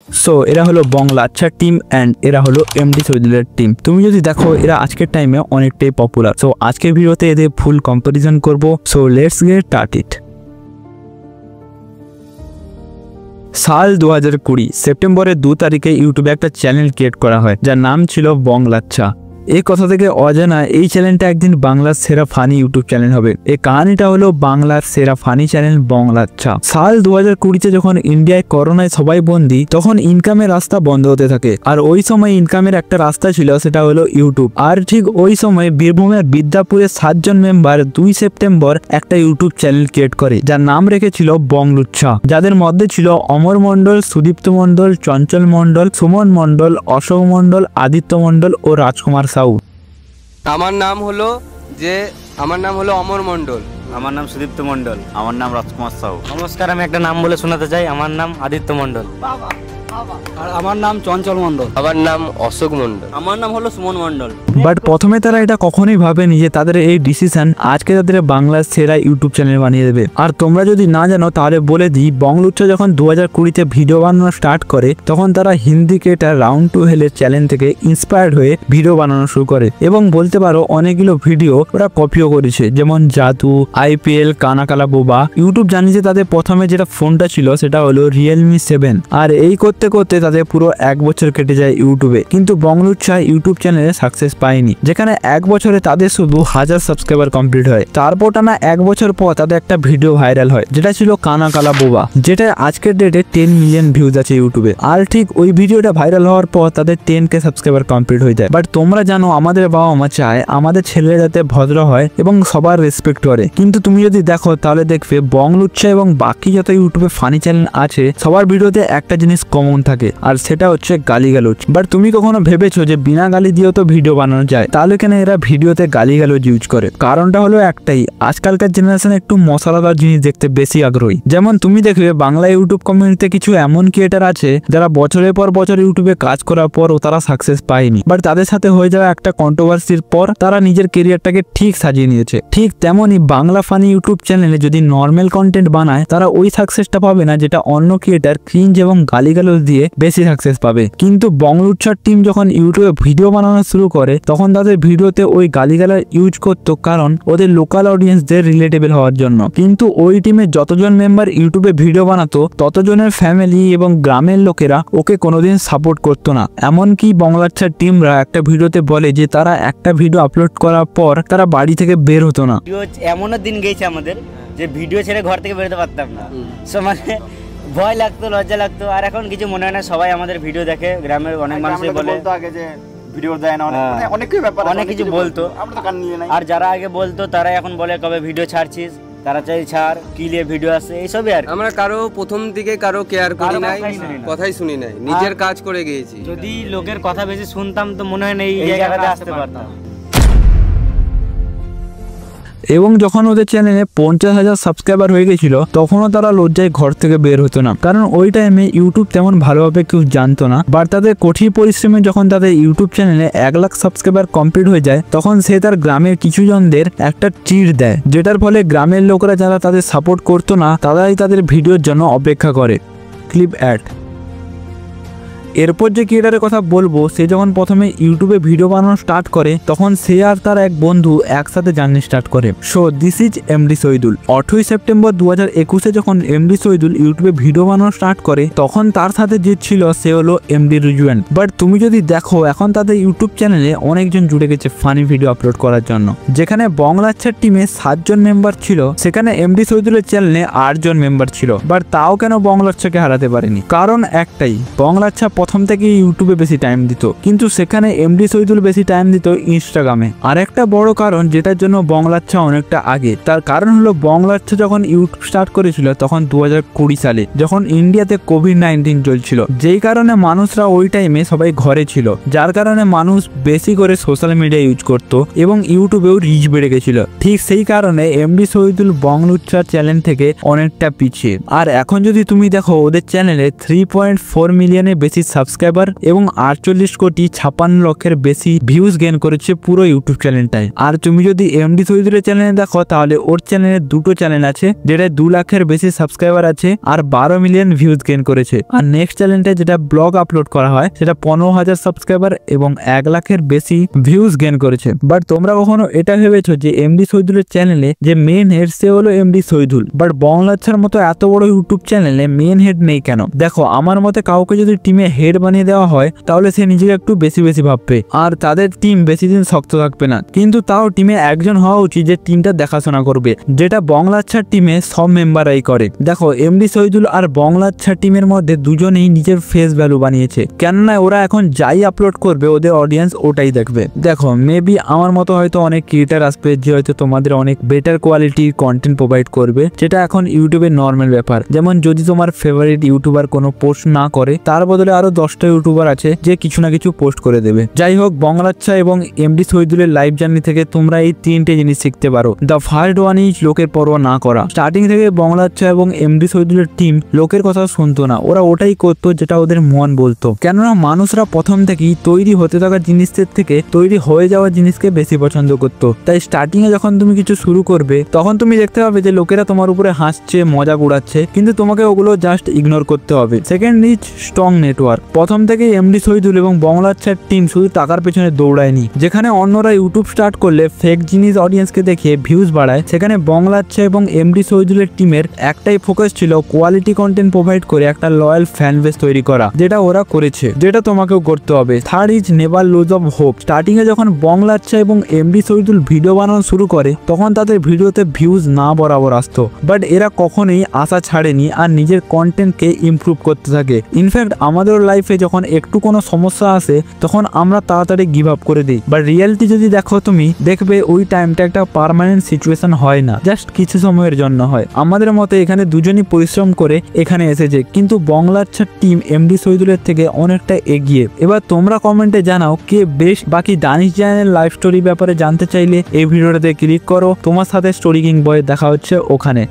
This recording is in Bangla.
সো এরা হলো বংলা আচ্ছা টিম অ্যান্ড এরা হলো এমডি শহীদুলের টিম। তুমি যদি দেখো এরা আজকের টাইমে অনেকটাই পপুলার। সো আজকের ভিডিওতে এদের ফুল কম্পারিজন করব। So let's get started. সাল 2020 সেপ্টেম্বরের 2 তারিখে ইউটিউবে একটা চ্যানেল ক্রিয়েট করা হয় যার নাম ছিল বংলাচ্ছা। এই কথা থেকে অজানা এই চ্যানেলটা একদিন বাংলার সেরা ফানি ইউটিউব চ্যানেল হবে। এই কাহিনীটা হলো বাংলার সেরা ফানি চ্যানেল বংলাচ্ছা। সাল 2020-তে যখন ইন্ডিয়ায় করোনায় সবাই বন্দী, তখন ইনকামের রাস্তা বন্ধ হতে থাকে। আর ওই সময় ইনকামের একটা রাস্তা ছিল, সেটা হলো ইউটিউব। আর ঠিক ওই সময় বীরভূমের বিদ্যাপুরের 7 জন মেম্বার 2 সেপ্টেম্বর একটা ইউটিউব চ্যানেল ক্রিয়েট করে যার নাম রেখেছিল বংলুচ্ছা, যাদের মধ্যে ছিল অমর মন্ডল, সুদীপ্ত মন্ডল, চঞ্চল মন্ডল, সুমন মন্ডল, অশোক মন্ডল, আদিত্য মন্ডল ও রাজকুমার সাউ। আমার নাম হলো অমর মন্ডল। আমার নাম সুদীপ্ত মন্ডল। আমার নাম রাজকুমার সাউ। নমস্কার, আমি একটা নাম বলে শোনাতে চাই। আমার নাম আদিত্য মন্ডল। আর আমার নাম চঞ্চল মন্ডল। আমার নাম অশোক মন্ডল। আমার নাম হলো সুমন মন্ডল। বাট প্রথমে তারা এটা কখনোই ভাবেনি যে তাদের এই ডিসিশন আজকে তাদের বাংলার সেরা ইউটিউব চ্যানেল বানিয়ে দেবে। আর তোমরা যদি না জানো তাহলে বলে দিই, বংলুচ্ছা যখন 2020-তে ভিডিও বানানো স্টার্ট করে, তখন তারা হিন্দি ক্রিয়েটার রাউন্ড টু হেলের চ্যানেল থেকে ইন্সপায়ার্ড হয়ে ভিডিও বানানো শুরু করে এবং বলতে পারো অনেকগুলো ভিডিও ওরা কপিও করেছে, যেমন জাদু, আইপিএল, কানাকালা বোবা। ইউটিউব জানিয়েছে তাদের প্রথমে যেটা ফোনটা ছিল সেটা হলো রিয়েলমি 7। আর এই করতে করতে তাদের পুরো 1 বছর কেটে যায় ইউটিউবে, কিন্তু বংলুচ্ছা ইউটিউব চ্যানেলে সাকসেস পায়নি, যেখানে 1 বছরে তাদের শুধু 1000 সাবস্ক্রাইবার কমপ্লিট হয়। তারপর টানা 1 বছর পর তাদের একটা ভিডিও ভাইরাল হয় যেটা ছিল কানাকালা বোবা, যেটা আজকের ডেটে 10 মিলিয়ন ভিউজ আছে ইউটিউবে। আর ঠিক ওই ভিডিওটা ভাইরাল হওয়ার পর তাদের 10K সাবস্ক্রাইবার কমপ্লিট হয়ে যায়। বাট তোমরা জানো আমাদের বাবা মা চায় আমাদের ছেলেরা যাতে ভদ্র হয় এবং সবার রেসপেক্ট করে, কিন্তু তুমি যদি দেখো তাহলে দেখবে বংলুচ্ছা এবং বাকি যত ইউটিউবে ফানি চ্যানেল আছে সবার ভিডিওতে একটা জিনিস কমন থাকে, আর সেটা হচ্ছে গালিগালোচ। বাট তুমি কখনো ভেবেছো যে বিনা গালি দিয়েও তো ভিডিও বানানো যায়? তাহলে কেন এরা ভিডিওতে গালিগালোচ ইউজ করে? কারণটা হলো একটাই, আজকালকার জেনারেশন একটু মশলাদার জিনিস দেখতে বেশি আগ্রহী। যেমন তুমি দেখবে বাংলা ইউটিউব কমিউনিটিতে কিছু এমন ক্রিয়েটার আছে যারা বছরের পর বছর ইউটিউবে কাজ করার পরও তারা সাকসেস পায়নি, বাট তাদের সাথে হয়ে যাওয়া একটা কন্ট্রোভার্সির পর তারা নিজের কেরিয়ারটাকে ঠিক সাজিয়ে নিয়েছে। ঠিক তেমনই বাংলা ফানি ইউটিউব চ্যানেলে যদি নর্মাল কন্টেন্ট বানায় তারা ওই সাকসেসটা পাবে না যেটা অন্য ক্রিয়েটার ক্রিঞ্জ এবং গালিগালোচ দিয়ে বেশি সাকসেস পাবে। কিন্তু বংলুচ্ছার টিম যখন ইউটিউবে ভিডিও বানানো শুরু করে তখন তাদের ভিডিওতে ওই গালিগালাজ ইউজ করতো, কারণ ওদের লোকাল অডিয়েন্সদের রিলেটেবল হওয়ার জন্য। কিন্তু ওই টিমে যতজন মেম্বার ইউটিউবে ভিডিও বানাতো ততজনের ফ্যামিলি এবং গ্রামের লোকেরা ওকে কোনোদিন সাপোর্ট করতো না। এমনকি বংলাচ্ছার টিমরা একটা ভিডিওতে বলে যে তারা একটা ভিডিও আপলোড করার পর তারা বাড়ি থেকে বের হতো না। এমনও দিন গেছে আমাদের যে ভিডিও ছেড়ে ঘর থেকে বেরোতে পারতাম না। সো মানে ভয় লাগতো, লজ্জা লাগতো। আর এখন কিছু মনে হয় না, সবাই আমাদের ভিডিও দেখে। গ্রামের অনেক মানুষই বলে আগে যে ভিডিও দেয় না, অনেক কিছু বলতো। আর যারা আগে বলতো তারা এখন বলে কবে ভিডিও ছাড়ছিস, তারা চাই ছাড়, কি নিয়ে ভিডিও আসে, এইসবই। আর আমরা কারো প্রথম দিকে কারো কেয়ার করি নাই, কথাই শুনি নাই, নিজের কাজ করে গিয়েছি। যদি লোকের কথা বেশি শুনতাম তো মনে হয় না এই জায়গাতে আসতে পারতাম। এবং যখন ওদের চ্যানেলে 50,000 সাবস্ক্রাইবার হয়ে গেছিল তখনও তারা লজ্জায় ঘর থেকে বের হতো না, কারণ ওই টাইমে ইউটিউব তেমন ভালোভাবে কেউ জানতো না। বাট তাদের কঠিন পরিশ্রমে যখন তাদের ইউটিউব চ্যানেলে 1 লাখ সাবস্ক্রাইবার কমপ্লিট হয়ে যায় তখন সে তার গ্রামের কিছু জনদের একটা চিড় দেয়, যেটার ফলে গ্রামের লোকেরা যারা তাদের সাপোর্ট করতো না তারাই তাদের ভিডিওর জন্য অপেক্ষা করে। Clip add. এরপর যে ক্রিয়েটারের কথা বলবো, সে যখন প্রথমে ইউটিউবে ভিডিও বানানো স্টার্ট করে তখন সে আর তার এক বন্ধু একসাথে জার্নি স্টার্ট করে। So this is MD Shahidul. 8ই সেপ্টেম্বর 2021-এ যখন এমডি শহীদুল ইউটিউবে ভিডিও বানানো স্টার্ট করে তখন তার সাথে যে ছিল সে হলো এমডি রিজওয়ান। বাট তুমি যদি দেখো এখন তাদের ইউটিউব চ্যানেলে অনেকজন জুড়ে গেছে ফানি ভিডিও আপলোড করার জন্য। যেখানে বংলাচ্ছার টিমে 7 জন মেম্বার ছিল, সেখানে এমডি শহীদুলের চ্যানেলে 8 জন মেম্বার ছিল। বাট তাও কেন বংলাচ্ছাকে হারাতে পারেনি? কারণ একটাই, বংলাচ্ছা প্রথম থেকে ইউটিউবে বেশি টাইম দিত, কিন্তু সেখানে এমডি শহীদুল বেশি টাইম দিত ইনস্টাগ্রামে। আর একটা বড় কারণ যেটার জন্য বংলাচ্ছা অনেকটা আগে, তার কারণ হলো বংলাচ্ছা যখন ইউটিউব স্টার্ট করেছিল তখন 2020 সালে, যখন ইন্ডিয়াতে কোভিড-19 চলছিল, যেই কারণে মানুষরা ওই টাইমে সবাই ঘরে ছিল, যার কারণে মানুষ বেশি করে সোশ্যাল মিডিয়া ইউজ করত এবং ইউটিউবেও রিচ বেড়ে গেছিল। ঠিক সেই কারণে এমডি শহীদুল বংলুচ্ছার চ্যানেল থেকে অনেকটা পিছিয়ে। আর এখন যদি তুমি দেখো ওদের চ্যানেলে 3.4 মিলিয়নের বেশি সাবস্ক্রাইবার এবং 48,56,00,000 বেশি ভিউজ গেইন করেছে পুরো ইউটিউব চ্যানেলটায়। আর তুমি যদি এমডি শহীদুলের চ্যানেলে দেখো তাহলে ওর চ্যানেলে দুটো চ্যানেল আছে যেটা 2 লাখের বেশি সাবস্ক্রাইবার আছে আর 12 মিলিয়ন ভিউজ গেইন করেছে। আর নেক্সট চ্যানেলটা যেটা ব্লগ আপলোড করা হয় সেটা 15,000 সাবস্ক্রাইবার এবং 1 লাখের বেশি ভিউজ গেইন করেছে। বাট তোমরা কখনো এটা ভেবেছো যে এমডি শহীদুলের চ্যানেলে যে মেন হেড সে হলো এমডি শহীদুল, বাট বংলাচ্ছার মতো এত বড় ইউটিউব চ্যানেলে মেন হেড নেই কেন? দেখো আমার মতে কাউকে যদি টিমে হেড বানিয়ে দেওয়া হয় তাহলে সে নিজেকে একটু বেশি ভাববে আর তাদের টিম বেশি দিন শক্ত থাকবে না। কিন্তু তাও টিমে একজন হওয়া উচিত যে টিমটা দেখাশোনা করবে, যেটা বংলাচ্ছার টিমে সব মেম্বাররাই করে। দেখো এমডি শহীদুল আর বংলাচ্ছার টিমের মধ্যে দুজনেই নিজের ফেস ভ্যালু বানিয়েছে, কেননা ওরা এখন যাই আপলোড করবে ওদের অডিয়েন্স ওটাই দেখবে। দেখো মেবি আমার মতো হয়তো অনেক ক্রিয়েটার আসবে যে হয়তো তোমাদের অনেক বেটার কোয়ালিটির কন্টেন্ট প্রোভাইড করবে, যেটা এখন ইউটিউবের নর্মাল ব্যাপার। যেমন যদি তোমার ফেভারিট ইউটিউবার কোনো পোস্ট না করে তার বদলে আরো 10টা ইউটিউবার আছে যে কিছু না কিছু পোস্ট করে দেবে। যাই হোক, বংলাচ্ছা এবং এমডি শহীদুলের লাইভ জার্নি থেকে তোমরা এই 3টে জিনিস শিখতে পারো। দ্য ফার্স্ট ওয়ান ইজ লোকের পরোয়া না করা। স্টার্টিং থেকে বংলাচ্ছা এবং এমডি শহীদুলের টিম লোকের কথা শুনতো না, ওরা ওটাই করতো যেটা ওদের মন বলতো। কেননা মানুষরা প্রথম থেকেই তৈরি হতে থাকা জিনিসের থেকে তৈরি হয়ে যাওয়া জিনিসকে বেশি পছন্দ করতো। তাই স্টার্টিং এ যখন তুমি কিছু শুরু করবে তখন তুমি দেখতে পাবে যে লোকেরা তোমার উপরে হাসছে, মজাক উড়াচ্ছে, কিন্তু তোমাকে ওগুলো জাস্ট ইগনোর করতে হবে। Second is strong network. প্রথম থেকে এমডি শহীদুল এবং বংলাচ্ছার টিম শুধু টাকার পেছনে দৌড়ায়নি। যেখানে অন্যরা ইউটিউব স্টার্ট করলে ফেক জিনিস অডিয়েন্সকে দেখিয়ে ভিউজ বাড়ায়, সেখানে বংলাচ্ছা এবং এমডি শহীদুলের টিমের একটাই ফোকাস ছিল কোয়ালিটি কন্টেন্ট প্রোভাইড করে একটা লয়াল ফ্যান বেস তৈরি করা, যেটা ওরা করেছে, যেটা তোমাকেও করতে হবে। Third is never lose of hope. Starting এ যখন বংলাচ্ছা এবং এমডি শহীদুল ভিডিও বানানো শুরু করে তখন তাদের ভিডিওতে ভিউজ না বরাবর আসতো, বাট এরা কখনোই আশা ছাড়েনি আর নিজের কন্টেন্টকে ইমপ্রুভ করতে থাকে। ইনফ্যাক্ট আমাদের লাইফে যখন একটু কোনো সমস্যা আসে তখন আমরা তাড়াতাড়ি গিভ আপ করে দিই, বাট রিয়েলিটি যদি দেখো তুমি দেখবে ওই টাইমটা একটা পার্মানেন্ট সিচুয়েশন হয় না, জাস্ট কিছু সময়ের জন্য হয়। আমাদের মতে এখানে দুজনই পরিশ্রম করে এখানে এসেছে, কিন্তু বংলাচ্ছার টিম এমডি শহীদুলের থেকে অনেকটা এগিয়ে। এবার তোমরা কমেন্টে জানাও কে বেস্ট। বাকি দানিশ জায়ানের লাইফ স্টোরি ব্যাপারে জানতে চাইলে এই ভিডিওটাতে ক্লিক করো। তোমার সাথে স্টোরি কিং বয় দেখা হচ্ছে ওখানে।